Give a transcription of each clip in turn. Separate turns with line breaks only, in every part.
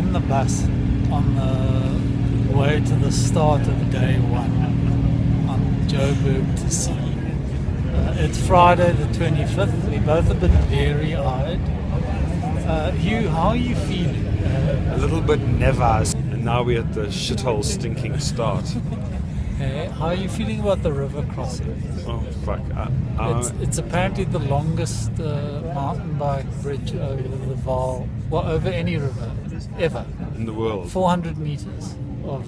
on the bus on the way to the start of day one on Joberg2C. It's Friday the 25th. We're both a bit bleary-eyed. Hugh, how are you feeling?
A little bit nervous, and now we're at the shithole stinking start.
How are you feeling about the river crossing?
Oh fuck!
It's apparently the longest mountain bike bridge over the Vaal, well, over any river ever.
In the world.
400 meters of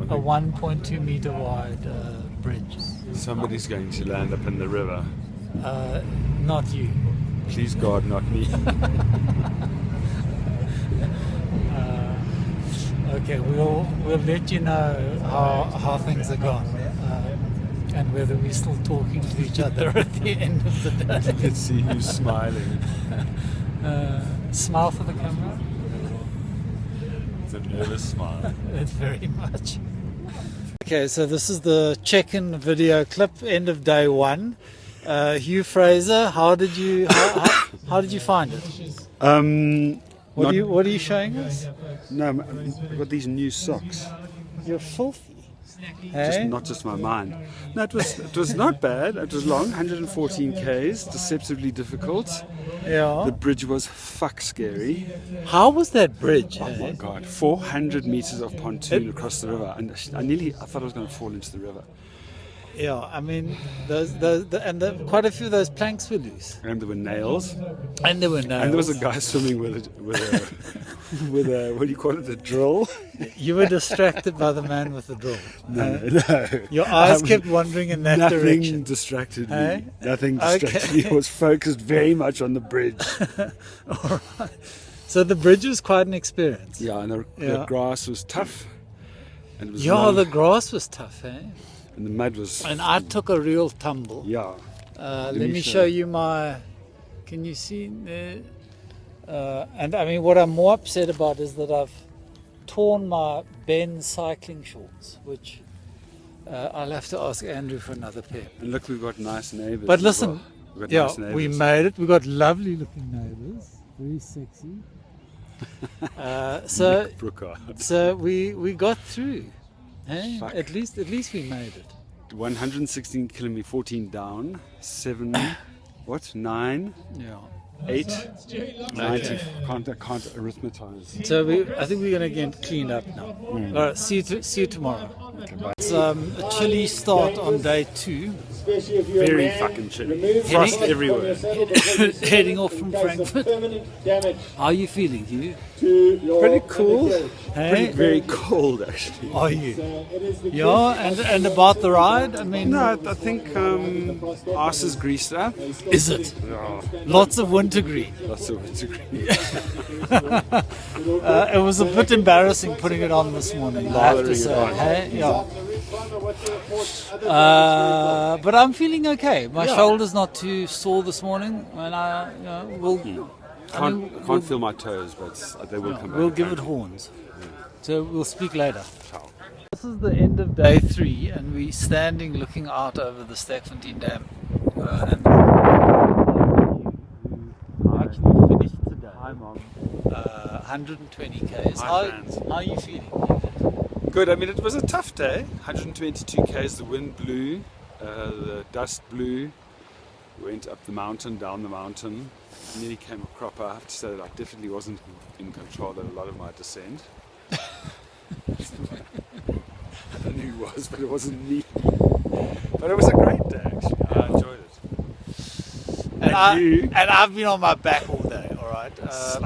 a 1.2 meter wide bridge.
Somebody's going to land up in the river.
Not you.
Please God, not me.
Okay, we'll let you know how things are gone, and whether we're still talking to each other at the end of the day.
Let's see who's smiling.
Smile for the camera.
It's a nervous smile.
It's very much. Okay, so this is the check-in video clip, end of day one. Hugh Fraser, how did you find it? What are you showing us?
No, I've got these new socks.
You're filthy.
Not just my mind. No, it was not bad. It was long, 114 k's, deceptively difficult.
Yeah.
The bridge was fuck scary.
How was that bridge?
Oh my God, 400 meters of pontoon across the river, and I thought I was going to fall into the river.
Yeah, I mean, quite a few of those planks were loose.
And there were nails.
And there were nails.
And there was a guy swimming with a what do you call it, a drill?
You were distracted by the man with the drill.
No.
Your eyes kept wandering in that direction.
Nothing distracted me. Nothing distracted me. I was focused very much on the bridge.
All right. So the bridge was quite an experience.
Yeah, and the grass was tough. And it was
the grass was tough, eh?
And the mud was...
And I took a real tumble.
Yeah.
Let me show you my... Can you see there? And I mean, what I'm more upset about is that I've torn my Ben cycling shorts, which I'll have to ask Andrew for another pair.
And look, we've got nice neighbours.
But listen,
nice neighbours.
We made it. We've got lovely looking neighbours. Very sexy. So we got through. Hey, at least we made it.
116 kilometers, 14 down, 9, 8, 90. Can't arithmetize.
So I think we're going to get cleaned up now. All right, see you tomorrow.
Okay, bye.
It's a chilly start on day 2.
Very fucking chilly. Frost everywhere.
Heading off from Frankfurt. How are you feeling, Hugh?
Pretty cool.
Hey?
Very cold, actually.
Are you? Yeah, and about the ride? I mean...
No, I think arse is greased up.
Is it?
Yeah.
Lots of wintergreen.
Lots of wintergreen.
It was a bit embarrassing putting it on this morning, I have to say. Hey? Yeah. But I'm feeling okay. My shoulder's not too sore this morning, and
Can't feel my toes, but they will come back.
We'll give it horns. Yeah. So we'll speak later. Ciao. This is the end of day 3, and we're standing looking out over the Stekfontein Dam. I actually finished today. Hi, Mom. 120 k's. How are you feeling?
Good. I mean, it was a tough day. 122 k's. The wind blew, the dust blew. Went up the mountain, down the mountain. Nearly came a cropper. I have to say that I definitely wasn't in control of a lot of my descent. I don't know who was, but it wasn't me. But it was a great day, actually. I enjoyed it.
And I've been on my back all day, all right?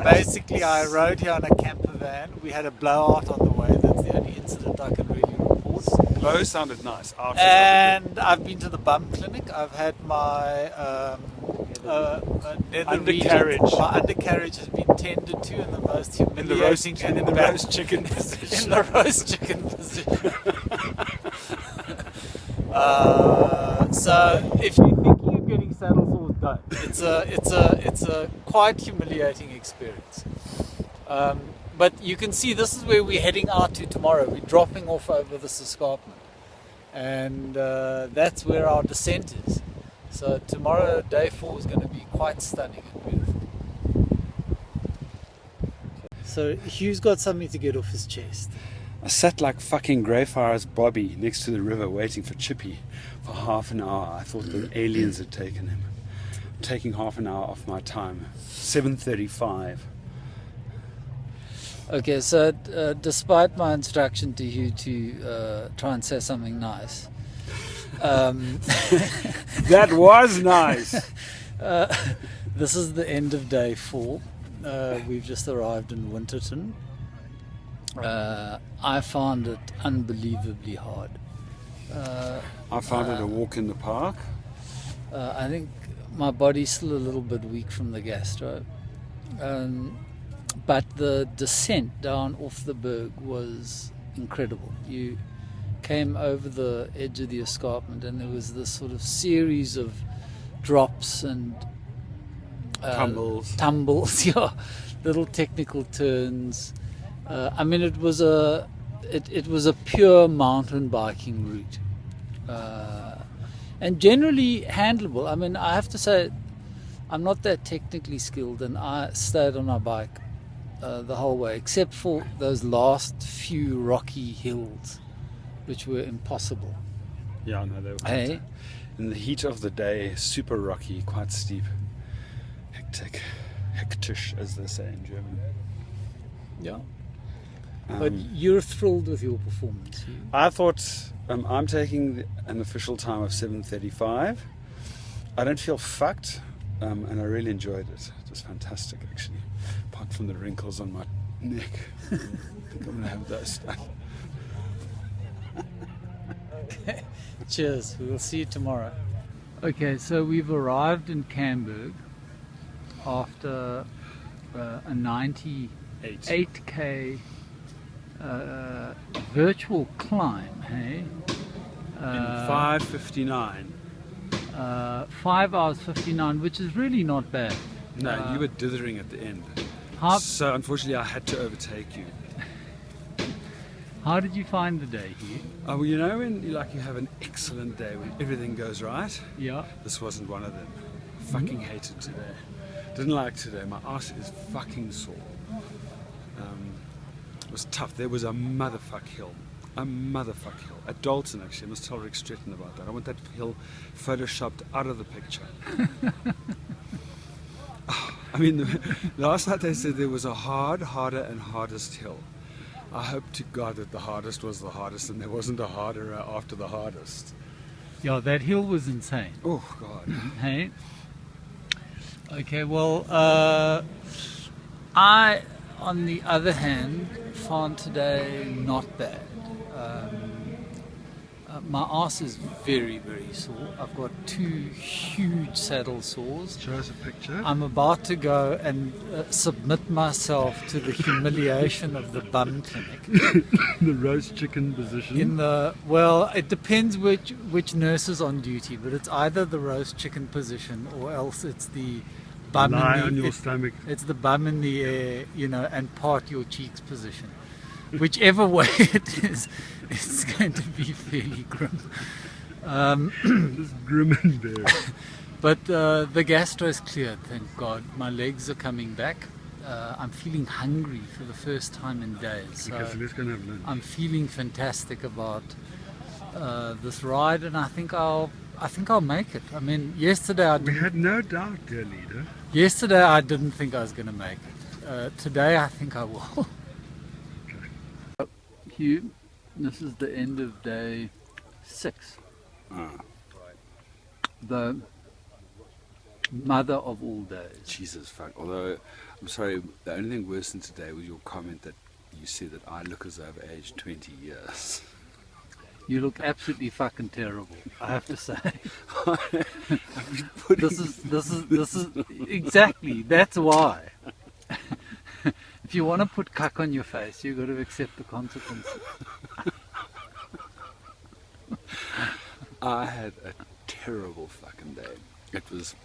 Basically, I rode here on a camper van. We had a blowout on the way. That's the only incident I can really report.
Blow sounded nice.
And I've been to the bum clinic. I've had my
undercarriage.
My undercarriage has been tended to in the most humiliating
in the roast chicken position.
In the roast chicken position. So if you think you're getting saddle sores, don't. It's a quite humiliating experience. But you can see this is where we're heading out to tomorrow. We're dropping off over this escarpment, and that's where our descent is. So tomorrow, day 4, is going to be quite stunning and beautiful. So Hugh's got something to get off his chest.
I sat like fucking Greyfriars Bobby next to the river waiting for Chippy for half an hour. I thought the aliens had taken him. I'm taking half an hour off my time. 7:35.
Okay, so despite my instruction to Hugh to try and say something nice,
That was nice.
this is the end of day 4. We've just arrived in Winterton. I found it unbelievably hard.
I found it a walk in the park.
I think my body's still a little bit weak from the gastro. But the descent down off the berg was incredible. You came over the edge of the escarpment and there was this sort of series of drops and tumbles, yeah, little technical turns. I mean, it was a pure mountain biking route, and generally handleable. I mean, I have to say, I'm not that technically skilled, and I stayed on my bike the whole way, except for those last few rocky hills, which were impossible.
Yeah, no, they were.
Hey,
in the heat of the day, super rocky, quite steep, hectish, as they say in German.
yeah. But you're thrilled with your performance.
I thought I'm taking an official time of 7:35. I don't feel fucked, and I really enjoyed it. It was fantastic, actually. Apart from the wrinkles on my neck, I think I'm gonna have those done.
Okay. Cheers. We will see you tomorrow. Okay, so we've arrived in Camberg after a 98k virtual climb, hey?
In 5:59.
5 hours 59, which is really not bad.
No, you were dithering at the end. So unfortunately I had to overtake you.
How did you find the day, Hugh?
Oh, well, you know when you have an excellent day, when everything goes right?
Yeah.
This wasn't one of them. Fucking hated today. Didn't like today. My ass is fucking sore. It was tough. There was a motherfuck hill. A motherfuck hill. At Dalton, actually. I must tell Rick Stretton about that. I want that hill photoshopped out of the picture. I mean, last night they said there was a harder and hardest hill. I hope to God that the hardest was the hardest and there wasn't a harder after the hardest.
Yeah, that hill was insane.
Oh, God.
Hey? Okay, well, I, on the other hand, found today not bad. My ass is very, very sore. I've got 2 huge saddle sores.
Show us a picture.
I'm about to go and submit myself to the humiliation of the bum clinic.
The roast chicken position.
Well, it depends which nurse is on duty, but it's either the roast chicken position or else it's the bum
on your stomach.
It's the bum in the air, and part your cheeks position. Whichever way it is, it's going to be fairly grim.
Just grim and bare.
But the gastro is cleared, thank God. My legs are coming back. I'm feeling hungry for the first time in days.
Okay, so let's go and have lunch.
I'm feeling fantastic about this ride, and I think I'll make it. I mean,
we had no doubt, dear leader.
Yesterday I didn't think I was going to make it. Today I think I will. Hugh, this is the end of day 6. The mother of all days.
Jesus fuck. Although, I'm sorry, the only thing worse than today was your comment that you said that I look as though I've aged 20 years.
You look absolutely fucking terrible, I have to say. This is exactly, that's why. If you want to put cuck on your face, you've got to accept the consequences.
I had a terrible fucking day. It was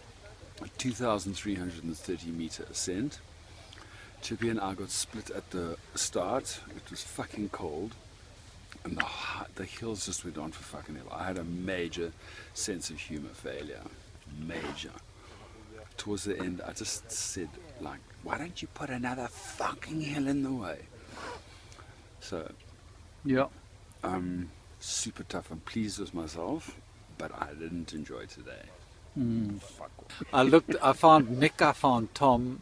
a 2,330 meter ascent. Chippy and I got split at the start. It was fucking cold. And the hills just went on for fucking ever. I had a major sense of humour failure. Major. towards the end, I just said, like, why don't you put another fucking hill in the way? So,
Yeah.
super tough. I'm pleased with myself, but I didn't enjoy today. Fuck off.
I found Nick, I found Tom.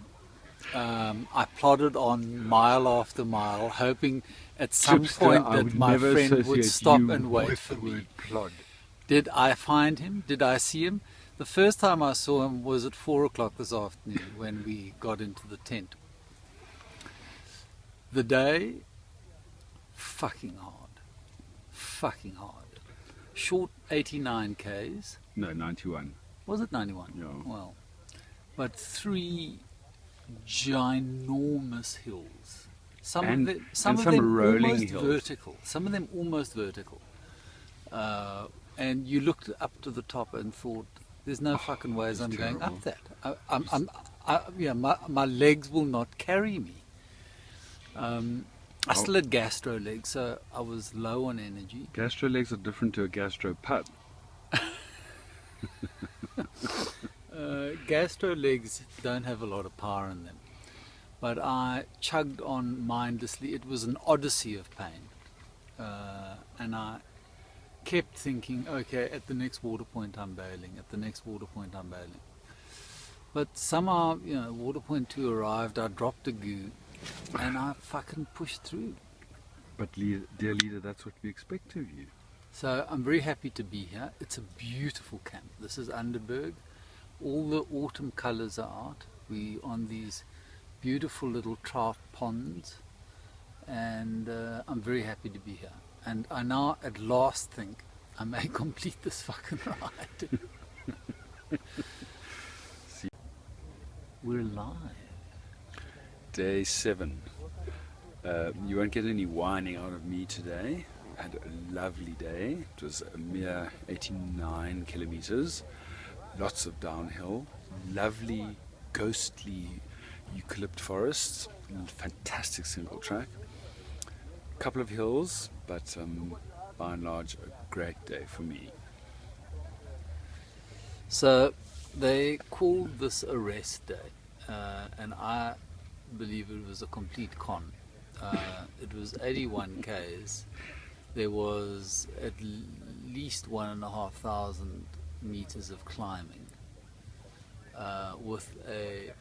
I plodded on mile after mile, hoping at some
Chipster,
point
I
that
would
my
never
friend would
associate
stop
you
and wait
with
for
the
me.
word plod.
Did I find him? Did I see him? The first time I saw him was at 4 o'clock this afternoon when we got into the tent. The day, fucking hard. Fucking hard. Short 89 Ks.
No, 91.
Was it 91?
Yeah.
Well, but 3 ginormous hills. Some
And-
of
and
them
some rolling
almost
hills.
vertical. Some of them almost vertical. And you looked up to the top and thought, "There's no fucking ways I'm going up that. My legs will not carry me." I still had gastro legs, so I was low on energy.
Gastro legs are different to a gastro pub.
Gastro legs don't have a lot of power in them, but I chugged on mindlessly. It was an odyssey of pain, and I kept thinking, okay, at the next water point I'm bailing, at the next water point I'm bailing. But somehow, water point 2 arrived, I dropped a goo, and I fucking pushed through.
But dear leader, that's what we expect of you.
So I'm very happy to be here. It's a beautiful camp. This is Underberg. All the autumn colours are out. We're on these beautiful little trout ponds, and I'm very happy to be here. And I now at last think I may complete this fucking ride. We're live.
Day 7. You won't get any whining out of me today. I had a lovely day. It was a mere 89 kilometers. Lots of downhill. Lovely, ghostly eucalypt forests. Fantastic single track. A couple of hills, but by and large a great day for me.
So they called this a rest day, and I believe it was a complete con. It was 81 Ks. There was at least 1,500 meters of climbing, with a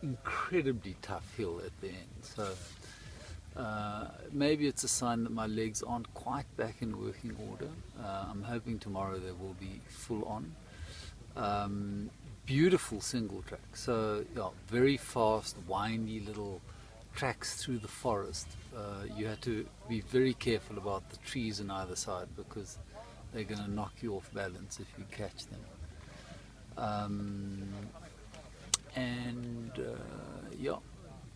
incredibly tough hill at the end. So maybe it's a sign that my legs aren't quite back in working order. I'm hoping tomorrow they will be full on. Beautiful single track, so very fast, windy little tracks through the forest. You had to be very careful about the trees on either side because they're going to knock you off balance if you catch them.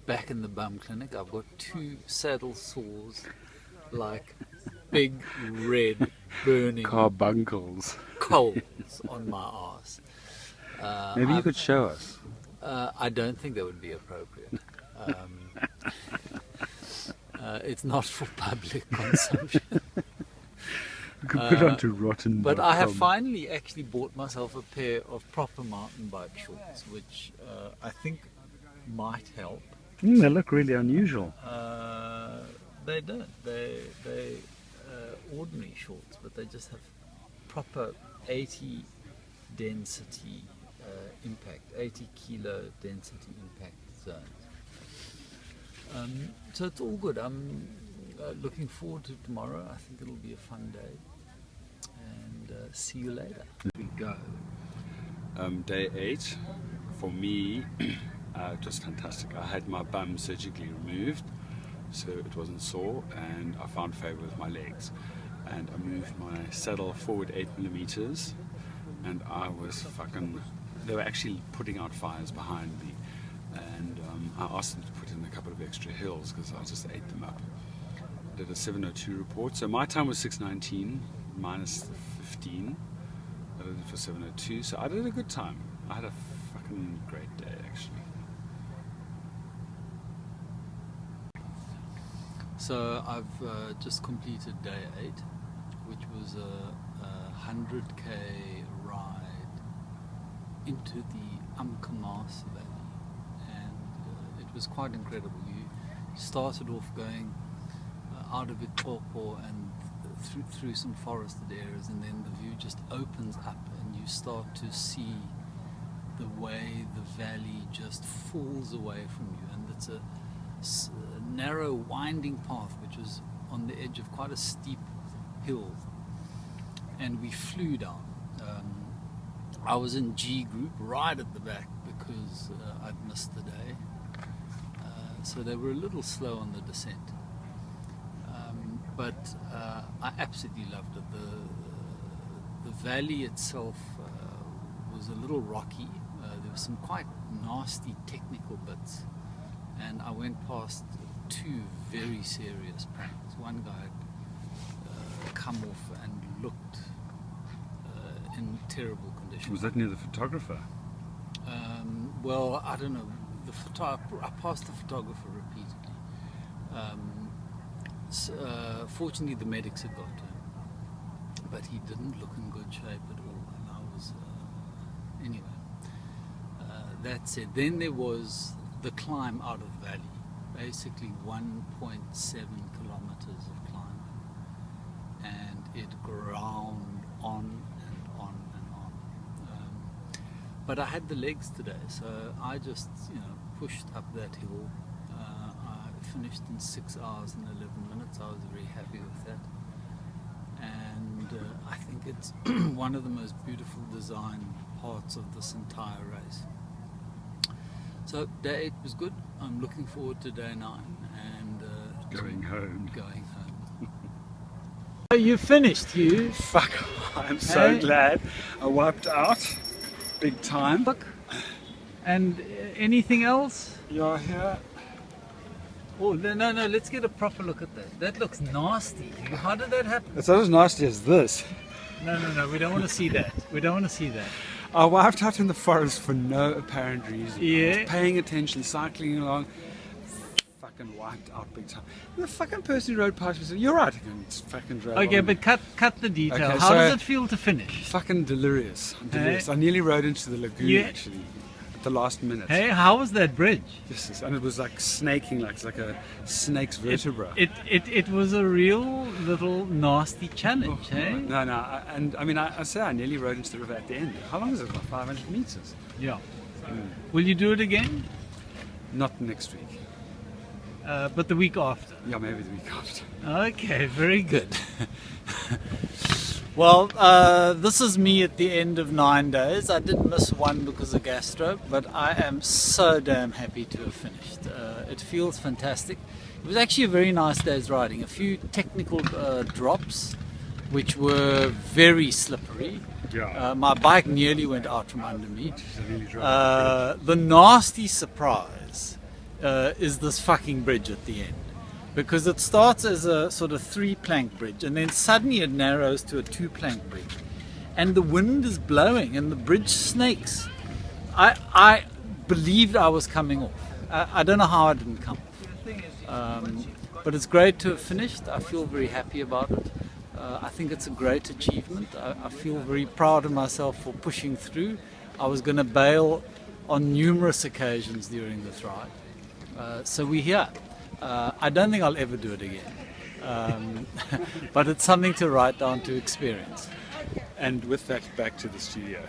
Back in the bum clinic, I've got 2 saddle sores, like big red burning
Carbuncles.
coals on my ass.
Maybe you could show us.
I don't think that would be appropriate. It's not for public consumption.
You could put it onto rotten.
But I have finally actually bought myself a pair of proper mountain bike shorts, which I think might help.
They look really unusual.
They don't. They ordinary shorts, but they just have proper 80 density impact, 80 kilo density impact zones. So it's all good. I'm looking forward to tomorrow. I think it'll be a fun day. And see you later. Here we go.
Day 8, for me, it was fantastic. I had my bum surgically removed, so it wasn't sore, and I found favour with my legs. And I moved my saddle forward 8 millimeters, and I was fucking... They were actually putting out fires behind me, and I asked them to put in a couple of extra hills because I just ate them up. I did a 7:02 report, so my time was 6:19 minus 15. I did it for 7:02, so I did a good time. I had a fucking great day actually.
So I've just completed day 8, which was a 100k ride into the Valley, and it was quite incredible. You started off going out of Itopo and through some forested areas, and then the view just opens up and you start to see the way the valley just falls away from you, and it's a narrow winding path which was on the edge of quite a steep hill, and we flew down. I was in G group right at the back because I'd missed the day, so they were a little slow on the descent, but I absolutely loved it. The valley itself was a little rocky. There were some quite nasty technical bits, and I went past two very serious pranks. One guy had come off and looked in terrible condition.
Was that near the photographer?
Well, I don't know. I passed the photographer repeatedly. Fortunately, the medics had got to him, but he didn't look in good shape at all. And I was anyway. That said, then there was the climb out of the valley, basically 1.7 kilometers of climb, and it ground on and on and on. But I had the legs today, so I just pushed up that hill. I finished in 6 hours and 11 minutes. I was very happy with that, and I think it's one of the most beautiful design parts of this entire race. So day 8 was good. I'm looking forward to day 9 and
Going home.
You finished, Hugh.
Fuck, I'm so glad I wiped out big time.
Look, and anything else?
You're here.
Oh no! Let's get a proper look at that. That looks nasty. How did that happen?
It's not as nasty as this.
No. We don't want to see that. We don't want to see that.
I wiped out in the forest for no apparent reason.
Yeah.
I was paying attention, cycling along. Fucking wiped out big time. And the fucking person who rode past me said, "You're right." It's fucking drove
Okay,
on.
but cut the detail.
Okay,
How
so
does it feel to finish?
Fucking delirious. I'm delirious. I nearly rode into the lagoon actually at the last minute.
Hey, how was that bridge?
Yes, and it was like snaking, like it's like a snake's vertebra.
It was a real little nasty challenge, hey?
No, I say I nearly rode into the river at the end. How long is it? About 500 meters.
Yeah. Will you do it again?
Not next week.
But the week after.
Yeah, maybe the week after.
Okay, very good. Well, this is me at the end of 9 days. I did miss one because of gastro, but I am so damn happy to have finished. It feels fantastic. It was actually a very nice day's riding. A few technical drops, which were very slippery.
Yeah.
My bike nearly went out from under me. The nasty surprise is this fucking bridge at the end, because it starts as a sort of 3-plank bridge and then suddenly it narrows to a 2-plank bridge, and the wind is blowing and the bridge snakes. I believed I was coming off. I don't know how I didn't come off, but it's great to have finished. I feel very happy about it. I think it's a great achievement. I feel very proud of myself for pushing through. I was going to bail on numerous occasions during this ride. So we're here. I don't think I'll ever do it again. But it's something to write down to experience.
And with that, back to the studio.